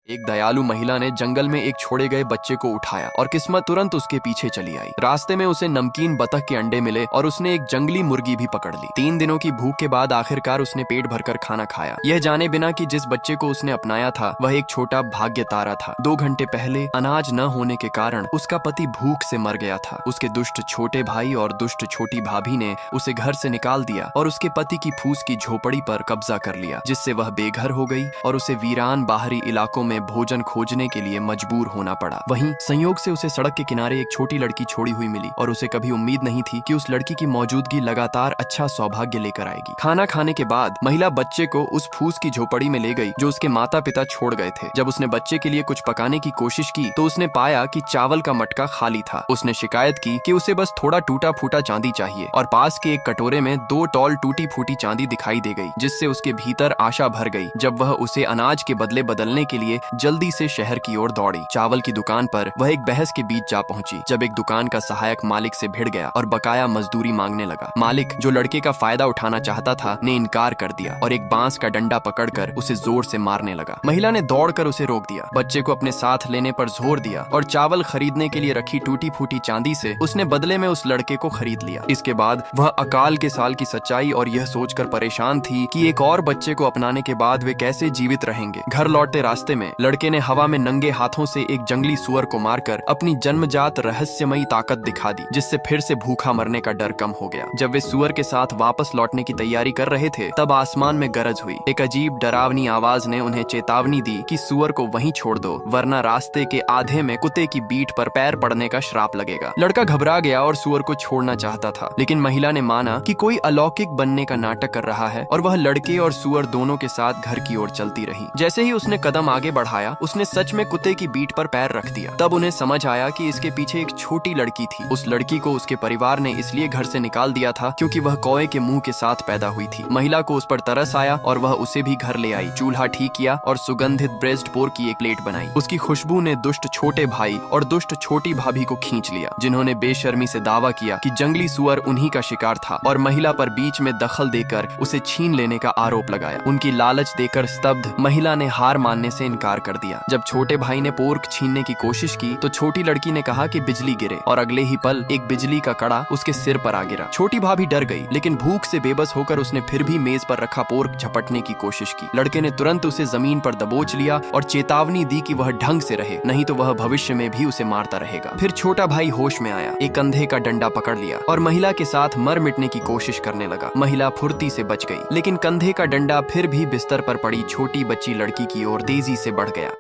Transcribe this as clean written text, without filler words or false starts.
एक दयालु महिला ने जंगल में एक छोड़े गए बच्चे को उठाया और किस्मत तुरंत उसके पीछे चली आई। रास्ते में उसे नमकीन बतख के अंडे मिले और उसने एक जंगली मुर्गी भी पकड़ ली। 3 दिनों की भूख के बाद आखिरकार उसने पेट भरकर खाना खाया, यह जाने बिना कि जिस बच्चे को उसने अपनाया था वह एक छोटा भाग्य तारा था। 2 घंटे पहले अनाज न होने के कारण उसका पति भूख से मर गया था। उसके दुष्ट छोटे भाई और दुष्ट छोटी भाभी ने उसे घर से निकाल दिया और उसके पति की फूस की झोपड़ी पर कब्जा कर लिया, जिससे वह बेघर हो गई और उसे वीरान बाहरी इलाकों में भोजन खोजने के लिए मजबूर होना पड़ा। वहीं संयोग से उसे सड़क के किनारे एक छोटी लड़की छोड़ी हुई मिली और उसे कभी उम्मीद नहीं थी कि उस लड़की की मौजूदगी लगातार अच्छा सौभाग्य लेकर आएगी। खाना खाने के बाद महिला बच्चे को उस फूस की झोपड़ी में ले गई जो उसके माता पिता छोड़ गए थे। जब उसने बच्चे के लिए कुछ पकाने की कोशिश की तो उसने पाया कि चावल का मटका खाली था। उसने शिकायत की कि उसे बस थोड़ा टूटा फूटा चांदी चाहिए और पास के एक कटोरे में 2 टॉल टूटी फूटी चांदी दिखाई दे गई, जिससे उसके भीतर आशा भर गई। जब वह उसे अनाज के बदले बदलने के लिए जल्दी से शहर की ओर दौड़ी। चावल की दुकान पर वह एक बहस के बीच जा पहुंची, जब एक दुकान का सहायक मालिक से भिड़ गया और बकाया मजदूरी मांगने लगा। मालिक, जो लड़के का फायदा उठाना चाहता था, ने इनकार कर दिया और एक बांस का डंडा पकड़कर उसे जोर से मारने लगा। महिला ने दौड़कर उसे रोक दिया, बच्चे को अपने साथ लेने पर जोर दिया और चावल खरीदने के लिए रखी टूटी फूटी चांदी से उसने बदले में उस लड़के को खरीद लिया। इसके बाद वह अकाल के साल की सच्चाई और यह सोचकर परेशान थी कि एक और बच्चे को अपनाने के बाद वे कैसे जीवित रहेंगे। घर लौटते रास्ते में लड़के ने हवा में नंगे हाथों से एक जंगली सुअर को मारकर अपनी जन्मजात रहस्यमयी ताकत दिखा दी, जिससे फिर से भूखा मरने का डर कम हो गया। जब वे सुअर के साथ वापस लौटने की तैयारी कर रहे थे तब आसमान में गरज हुई। एक अजीब डरावनी आवाज ने उन्हें चेतावनी दी कि सुअर को वहीं छोड़ दो, वरना रास्ते के आधे में कुत्ते की बीट पर पैर पड़ने का श्राप लगेगा। लड़का घबरा गया और सुअर को छोड़ना चाहता था, लेकिन महिला ने माना कि कोई अलौकिक बनने का नाटक कर रहा है और वह लड़के और सुअर दोनों के साथ घर की ओर चलती रही। जैसे ही उसने कदम आगे बढ़ाया उसने सच में कुत्ते की बीट पर पैर रख दिया। तब उन्हें समझ आया कि इसके पीछे एक छोटी लड़की थी। उस लड़की को उसके परिवार ने इसलिए घर से निकाल दिया था क्योंकि वह कौवे के मुंह के साथ पैदा हुई थी। महिला को उस पर तरस आया और वह उसे भी घर ले आई, चूल्हा ठीक किया और सुगंधित ब्रेस्ट पोर्क की एक प्लेट बनाई। उसकी खुशबू ने दुष्ट छोटे भाई और दुष्ट छोटी भाभी को खींच लिया, जिन्होंने बेशर्मी से दावा किया कि जंगली सुअर उन्हीं का शिकार था और महिला पर बीच में दखल देकर उसे छीन लेने का आरोप लगाया। उनकी लालच देकर स्तब्ध महिला ने हार मानने से इनकार कर दिया। जब छोटे भाई ने पोर्क छीनने की कोशिश की तो छोटी लड़की ने कहा कि बिजली गिरे और अगले ही पल एक बिजली का कड़ा उसके सिर पर आ गिरा। छोटी भाभी डर गई, लेकिन भूख से बेबस होकर उसने फिर भी मेज पर रखा पोर्क झपटने की कोशिश की। लड़के ने तुरंत उसे जमीन पर दबोच लिया और चेतावनी दी कि वह ढंग से रहे, नहीं तो वह भविष्य में भी उसे मारता रहेगा। फिर छोटा भाई होश में आया, एक कंधे का डंडा पकड़ लिया और महिला के साथ मर मिटने की कोशिश करने लगा। महिला फुर्ती से बच गई, लेकिन कंधे का डंडा फिर भी बिस्तर पर पड़ी छोटी बच्ची लड़की की ओर तेजी से बढ़ गया।